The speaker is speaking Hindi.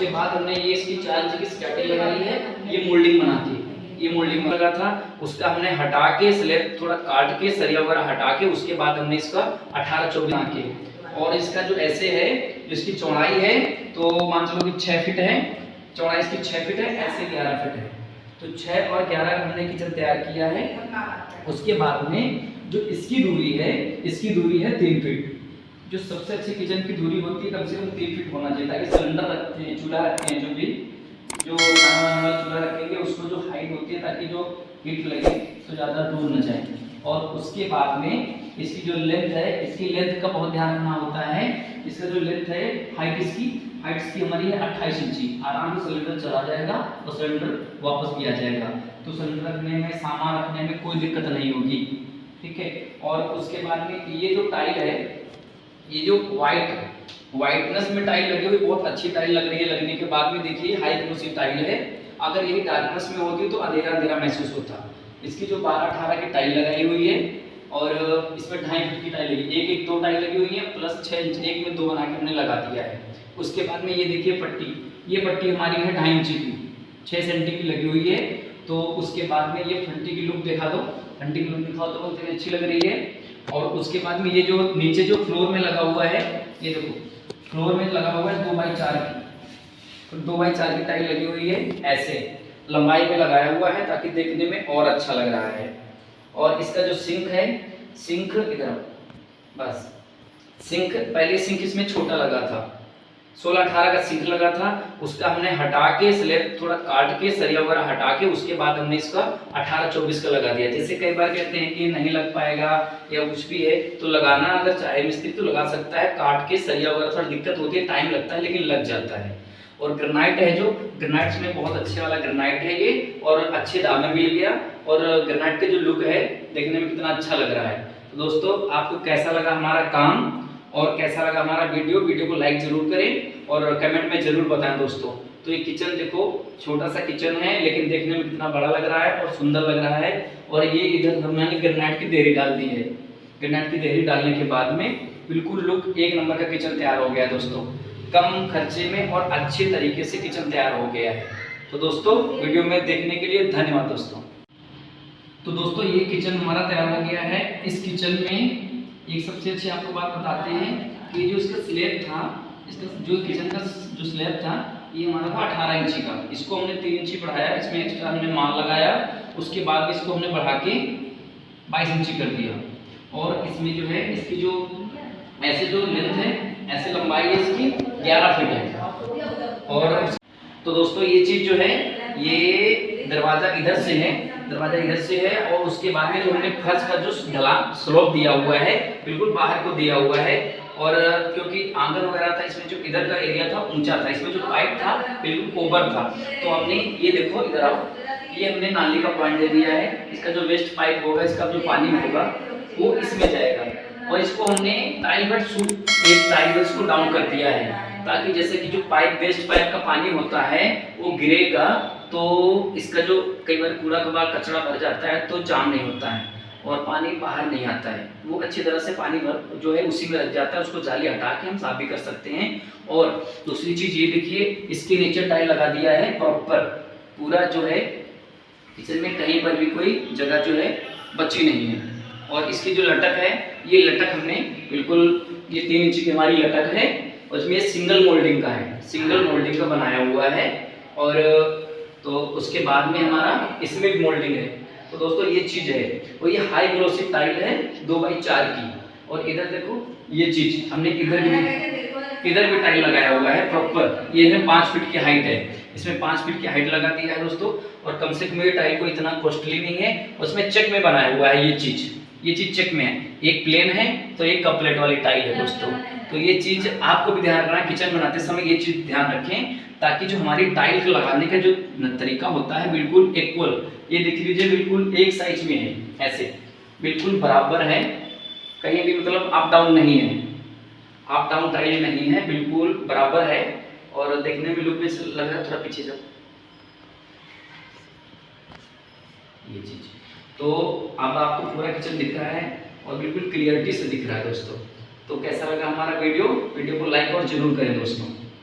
उसके बाद हमने ये इसकी 4 इंच की स्कैटिंग लगाई है, ये मोल्डिंग बनाती है, ये मोल्डिंग लगा था, उसका हमने हटा के स्लैब थोड़ा काट के सरिया वगैरह हटा के उसके बाद हमने इसका 18-24 आके, और इसका जो ऐसे है जिसकी चौड़ाई है तो मान चलो कि 6 फीट है, चौड़ाई इसकी 6 फीट है, ऐसे 11 फीट है, तो 6 और 11 हमने किचन तैयार किया है। उसके बाद में जो इसकी दूरी है, इसकी दूरी है 3 फीट। जो सबसे अच्छी किचन की दूरी होती है कम से कम 3 फीट होना चाहिए, ताकि सिलेंडर रखते हैं, चूल्हा रखते हैं, जो भी जो खाना वाला चूल्हा रखेंगे उसको जो हाइट होती है ताकि जो हीट लगे तो ज़्यादा दूर न जाए। और उसके बाद में इसकी जो लेंथ है, इसकी लेंथ का बहुत ध्यान रखना होता है। इसका जो लेंथ है, हाइट इसकी हमारी है 28 इंची। आराम से सिलेंडर चला जाएगा और सिलेंडर वापस भी आ जाएगा, तो सिलेंडर रखने में, सामान रखने में कोई दिक्कत नहीं होगी, ठीक है। और उसके बाद में ये जो टाइल है, ये जो व्हाइटनेस में टाइल लगी हुई बहुत अच्छी टाइल लग रही है। लगने के बाद में देखिए हाई ग्लोसी टाइल है, अगर यही डार्कनेस में होती तो अंधेरा अंधेरा महसूस होता। इसकी जो 12-18 की टाइल लगाई हुई है और इसमें 2.5 फीट की टाइल लगी, एक 2 टाइल लगी हुई है, प्लस 6 इंच एक में 2 बना के हमने लगा दिया है। उसके बाद में ये देखिए पट्टी, ये पट्टी हमारी है 2.5 इंच की, 6 सेंटी की लगी हुई है। तो उसके बाद में ये फंटी की लुक दिखा दो, फंटी की लुक दिखाओ तो बहुत अच्छी लग रही है। और उसके बाद में ये जो नीचे जो फ्लोर में लगा हुआ है, ये देखो फ्लोर में लगा हुआ है 2x4 की, 2x4 की टाइल लगी हुई है, ऐसे लंबाई में लगाया हुआ है ताकि देखने में और अच्छा लग रहा है। और इसका जो सिंक है, सिंक इधर बस, सिंक पहले सिंक इसमें छोटा लगा था, 16-18 का सिंक लगा था, उसका हमने हटा के स्लैब थोड़ा काट के सरिया वगैरह हटा के उसके बाद हमने इसका 18-24 का लगा दिया। जैसे कई बार कहते हैं कि नहीं लग पाएगा या कुछ भी है, तो लगाना अगर चाहे मिस्त्री तो लगा सकता है, काट के सरिया वगैरह थोड़ा दिक्कत होती है, टाइम लगता है लेकिन लग जाता है। और ग्रेनाइट है, जो ग्रेनाइट में बहुत अच्छे वाला ग्रेनाइट है ये, और अच्छे दाम में मिल गया। और ग्रेनाइट का जो लुक है देखने में कितना अच्छा लग रहा है। तो दोस्तों आपको कैसा लगा हमारा काम और कैसा लगा हमारा वीडियो को लाइक जरूर करें और कमेंट में जरूर बताएं दोस्तों। तो ये किचन देखो, छोटा सा किचन है लेकिन देखने में कितना बड़ा लग रहा है और सुंदर लग रहा है। और ये इधर हमने ग्रेनाइट की देहरी डाल दी है, ग्रेनाइट की देहरी डालने के बाद में बिल्कुल लुक एक नंबर का किचन तैयार हो गया दोस्तों, कम खर्चे में और अच्छे तरीके से किचन तैयार हो गया है। तो दोस्तों वीडियो में देखने के लिए धन्यवाद दोस्तों। तो दोस्तों ये किचन हमारा तैयार हो गया है। इस किचन में एक सबसे अच्छी आपको बात बताते हैं कि जो इसका स्लैब था, इसका जो किचन का जो स्लैब था ये हमारा था 18 इंची का, इसको हमने 3 इंची बढ़ाया, इसमें एक्स्ट्रा हमने माल लगाया, उसके बाद इसको हमने बढ़ा के 22 इंची कर दिया। और इसमें जो है इसकी जो ऐसे जो लेंथ है, ऐसे लंबाई है इसकी 11 फीट है। और तो दोस्तों ये चीज़ जो है, ये दरवाज़ा इधर से है, दरवाजा इधर से है। और उसके बाद में जो हमने फर्श का जो ढला स्लोप दिया हुआ है बिल्कुल बाहर को दिया हुआ है। और क्योंकि आंगन वगैरह था, इसमें जो इधर का एरिया था ऊंचा था, इसमें जो पाइप था बिल्कुल ओवर था, तो हमने ये देखो इधर आओ, ये हमने नाली का पॉइंट दे दिया है। इसका जो वेस्ट पाइप होगा, इसका जो पानी होगा वो इसमें जाएगा। और इसको हमने टाइल बेड सूट, एक टाइल बेड को डाउन कर दिया है, ताकि जैसे कि जो पाइप, वेस्ट पाइप का पानी होता है वो गिरेगा तो इसका जो कई बार कूड़ा कबाड़ कचरा भर जाता है तो जाम नहीं होता है और पानी बाहर नहीं आता है, वो अच्छी तरह से पानी भर जो है उसी में रख जाता है, उसको जाली हटा के हम साफ भी कर सकते हैं। और दूसरी चीज़ ये देखिए, इसके नीचे टाइल लगा दिया है प्रॉपर, पूरा जो है किचन में कहीं पर भी कोई जगह जो है बची नहीं है। और इसकी जो लटक है, ये लटक हमने बिल्कुल, ये 3 इंच की हमारी लटक है और इसमें सिंगल मोल्डिंग का है, सिंगल मोल्डिंग का बनाया हुआ है। और तो उसके बाद में हमारा इसमें भी मोल्डिंग है। तो दोस्तों ये चीज़ है, और ये हाई ग्लोसी टाइल है 2x4 की। और इधर देखो ये चीज़ हमने इधर भी टाइल लगाया हुआ है प्रॉपर, ये है 5 फीट की हाइट है, इसमें 5 फीट की हाइट लगा दी है दोस्तों। और कम से कम ये टाइल को इतना कॉस्टली नहीं है, उसमें चेक में बनाया हुआ है। ये चीज़ चेक में है, एक प्लेन है तो एक कपलेट वाली टाइल है दोस्तों। तो ये चीज़ आपको भी ध्यान रखना है, किचन बनाते समय ये चीज़ ध्यान रखें, ताकि जो हमारी टाइल लगाने का जो तरीका होता है बिल्कुल इक्वल, ये देख लीजिए बिल्कुल एक साइज में है, ऐसे बिल्कुल बराबर है, कहीं भी मतलब अप डाउन नहीं है, अप डाउन टाइल नहीं है, बिल्कुल बराबर है। और देखने में लुक में लग रहा है, थोड़ा पीछे जाओ, ये चीज़। तो अब आपको पूरा किचन दिख रहा है और बिल्कुल क्लियरिटी से दिख रहा है दोस्तों। तो कैसा लगा हमारा वीडियो को लाइक और जरूर करें दोस्तों।